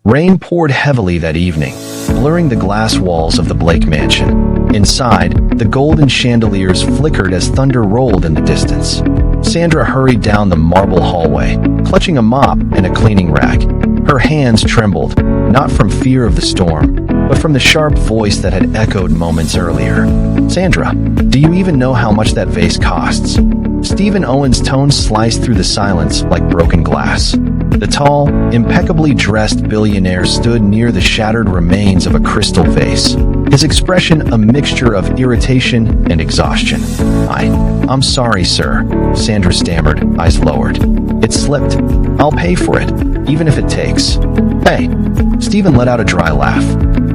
Rain poured heavily that evening, blurring the glass walls of the Blake mansion. Inside, the golden chandeliers flickered as thunder rolled in the distance. Sandra hurried down the marble hallway, clutching a mop and a cleaning rag. Her hands trembled, not from fear of the storm, but from the sharp voice that had echoed moments earlier. "Sandra, do you even know how much that vase costs?" Stephen Owen's tone sliced through the silence like broken glass. The tall, impeccably dressed billionaire stood near the shattered remains of a crystal vase, his expression a mixture of irritation and exhaustion. I'm sorry, sir," Sandra stammered, eyes lowered. "It slipped. I'll pay for it, even if it takes." "Hey," Stephen let out a dry laugh.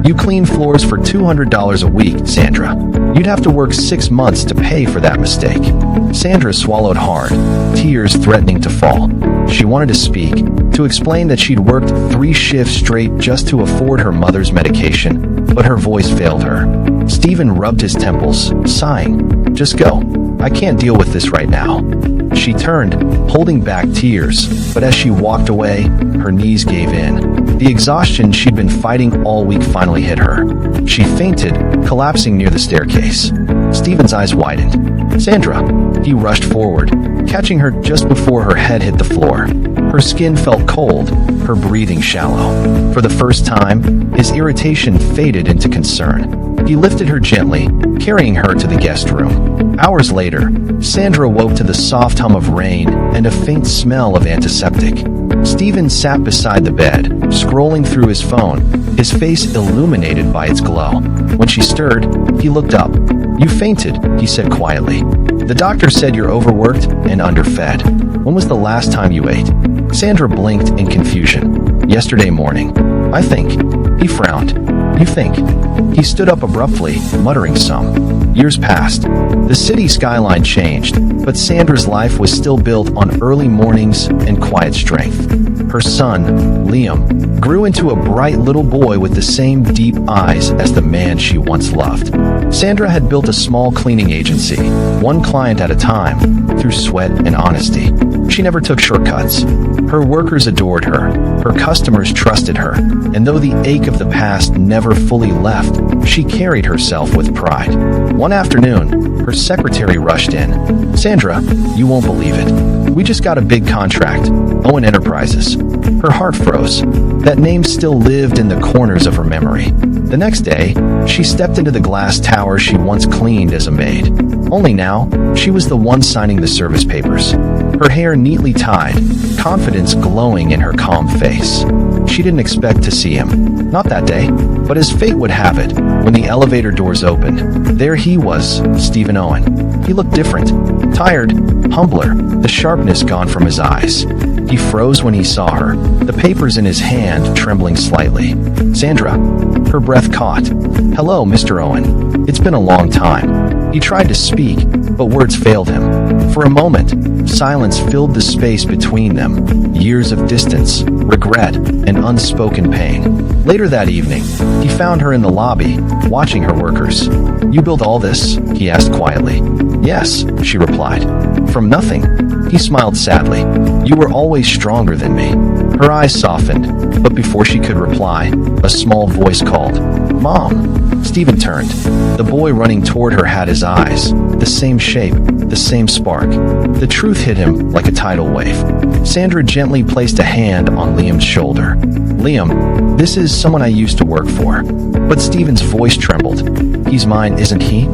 "You clean floors for $200 a week, Sandra. You'd have to work 6 months to pay for that mistake." Sandra swallowed hard, tears threatening to fall. She wanted to speak, to explain that she'd worked 3 shifts straight just to afford her mother's medication, but her voice failed her. Stephen rubbed his temples, sighing. "Just go. I can't deal with this right now." She turned, holding back tears, but as she walked away, her knees gave in. The exhaustion she'd been fighting all week finally hit her. She fainted, collapsing near the staircase. Stephen's eyes widened. "Sandra!" He rushed forward, catching her just before her head hit the floor. Her skin felt cold, her breathing shallow. For the first time, his irritation faded into concern. He lifted her gently, carrying her to the guest room. Hours later, Sandra woke to the soft hum of rain and a faint smell of antiseptic. Stephen sat beside the bed, scrolling through his phone, his face illuminated by its glow. When she stirred, he looked up. "You fainted," he said quietly. "The doctor said you're overworked and underfed. When was the last time you ate?" Sandra blinked in confusion. "Yesterday morning, I think." He frowned. "You think?" He stood up abruptly, muttering some. Years passed. The city skyline changed, but Sandra's life was still built on early mornings and quiet strength. Her son, Liam, grew into a bright little boy with the same deep eyes as the man she once loved. Sandra had built a small cleaning agency, one client at a time, through sweat and honesty. She never took shortcuts. Her workers adored her, her customers trusted her, and though the ache of the past never fully left, she carried herself with pride. One afternoon, her secretary rushed in. "Sandra, you won't believe it. We just got a big contract, Owen Enterprises." Her heart froze. That name still lived in the corners of her memory. The next day, she stepped into the glass tower she once cleaned as a maid. Only now, she was the one signing the service papers. Her hair neatly tied, confidence glowing in her calm face. She didn't expect to see him. Not that day, but as fate would have it, when the elevator doors opened, there he was, Stephen Owen. He looked different, tired, humbler, the sharpness gone from his eyes. He froze when he saw her, the papers in his hand trembling slightly. "Sandra." Her breath caught. "Hello, Mr. Owen. It's been a long time." He tried to speak, but words failed him. For a moment, silence filled the space between them, years of distance, regret, and unspoken pain. Later that evening, he found her in the lobby, watching her workers. "You built all this?" he asked quietly. "Yes," she replied. "From nothing." He smiled sadly. "You were always stronger than me." Her eyes softened, but before she could reply, a small voice called, "Mom." Stephen turned. The boy running toward her had his eyes, the same shape, the same spark. The truth hit him like a tidal wave. Sandra gently placed a hand on Liam's shoulder. "Liam, this is someone I used to work for." But Stephen's voice trembled. "He's mine, isn't he?"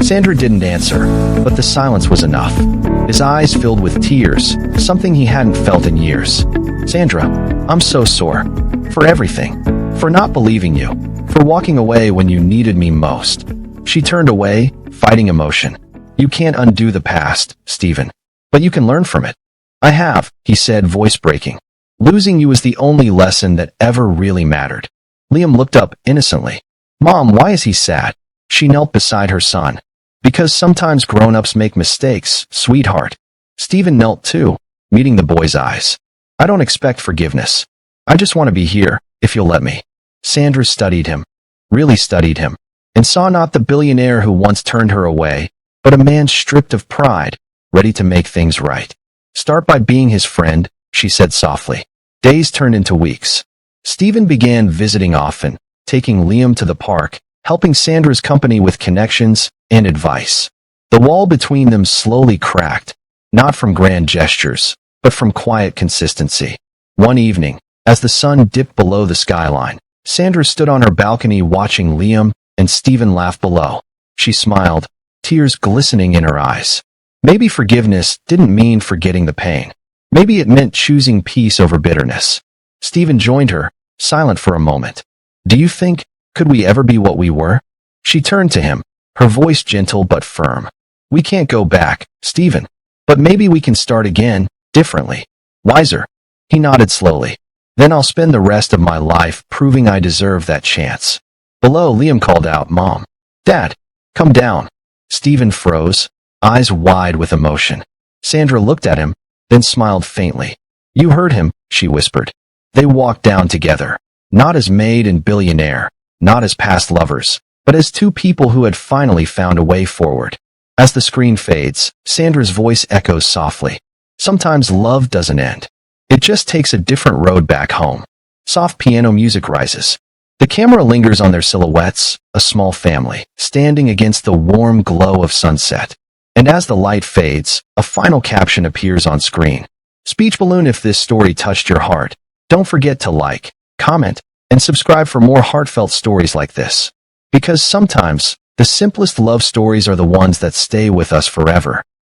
Sandra didn't answer, but the silence was enough. His eyes filled with tears, something he hadn't felt in years. "Sandra, I'm so sore. For everything. For not believing you. For walking away when you needed me most." She turned away, fighting emotion. "You can't undo the past, Stephen. But you can learn from it." "I have," he said, voice breaking. "Losing you was the only lesson that ever really mattered." Liam looked up innocently. "Mom, why is he sad?" She knelt beside her son. "Because sometimes grown-ups make mistakes, sweetheart." Stephen knelt too, meeting the boy's eyes. "I don't expect forgiveness. I just want to be here, if you'll let me." Sandra studied him, really studied him, and saw not the billionaire who once turned her away, but a man stripped of pride, ready to make things right. "Start by being his friend," she said softly. Days turned into weeks. Stephen began visiting often, taking Liam to the park, helping Sandra's company with connections and advice. The wall between them slowly cracked, not from grand gestures, but from quiet consistency. One evening, as the sun dipped below the skyline, Sandra stood on her balcony watching Liam and Stephen laugh below. She smiled, tears glistening in her eyes. Maybe forgiveness didn't mean forgetting the pain. Maybe it meant choosing peace over bitterness. Stephen joined her, silent for a moment. "Do you think, could we ever be what we were?" She turned to him, her voice gentle but firm. "We can't go back, Stephen. But maybe we can start again, differently. Wiser." He nodded slowly. "Then I'll spend the rest of my life proving I deserve that chance." Below, Liam called out, "Mom. Dad, come down." Stephen froze, eyes wide with emotion. Sandra looked at him, then smiled faintly. "You heard him," she whispered. They walked down together, not as Maid and Billionaire, not as past lovers, but as two people who had finally found a way forward. As the screen fades, Sandra's voice echoes softly. "Sometimes love doesn't end. It just takes a different road back home." Soft piano music rises. The camera lingers on their silhouettes, a small family, standing against the warm glow of sunset. And as the light fades, a final caption appears on screen. Speech balloon. If this story touched your heart, don't forget to like, comment, and subscribe for more heartfelt stories like this. Because sometimes, the simplest love stories are the ones that stay with us forever.